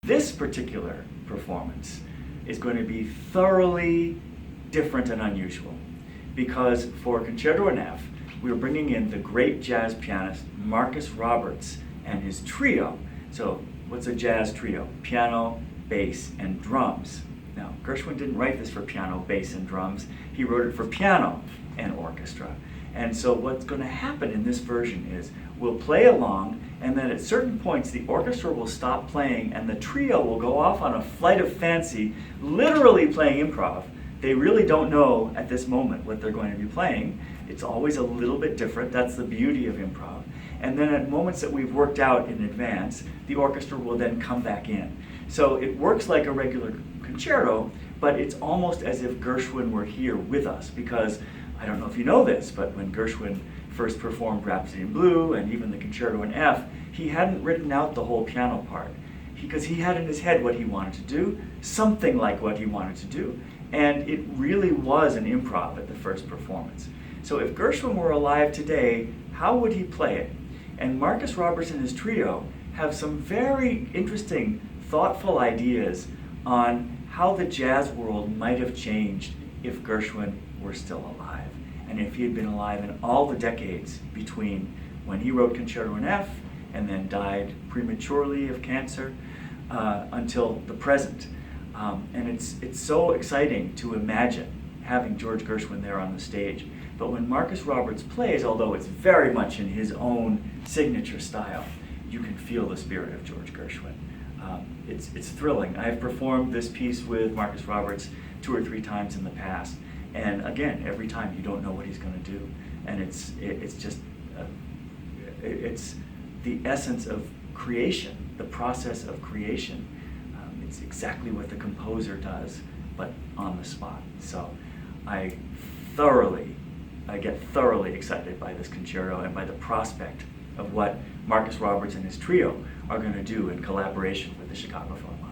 This particular performance is going to be thoroughly different and unusual, because for Concerto in F, we're bringing in the great jazz pianist Marcus Roberts and his trio. So what's a jazz trio? Piano, bass, and drums. Now, Gershwin didn't write this for piano, bass, and drums. He wrote it for piano and orchestra. And so what's going to happen in this version is we'll play along, and then at certain points the orchestra will stop playing and the trio will go off on a flight of fancy, literally playing improv. They really don't know at this moment what they're going to be playing. It's always a little bit different. That's the beauty of improv. And then at moments that we've worked out in advance, the orchestra will then come back in. So it works like a regular concerto, but it's almost as if Gershwin were here with us, because I don't know if you know this, but when Gershwin first performed Rhapsody in Blue and even the Concerto in F, he hadn't written out the whole piano part, because he had in his head what he wanted to do, something like what he wanted to do. And it really was an improv at the first performance. So if Gershwin were alive today, how would he play it? And Marcus Roberts and his trio have some very interesting, thoughtful ideas on how the jazz world might have changed if Gershwin were still alive, and if he had been alive in all the decades between when he wrote Concerto in F and then died prematurely of cancer until the present. And it's so exciting to imagine having George Gershwin there on the stage. But when Marcus Roberts plays, although it's very much in his own signature style, you can feel the spirit of George Gershwin. It's thrilling. I've performed this piece with Marcus Roberts 2 or 3 times in the past, and again, every time you don't know what he's going to do, and it's the essence of creation, the process of creation. It's exactly what the composer does, but on the spot. So I get thoroughly excited by this concerto and by the prospect of what Marcus Roberts and his trio are going to do in collaboration with the Chicago Philharmonic.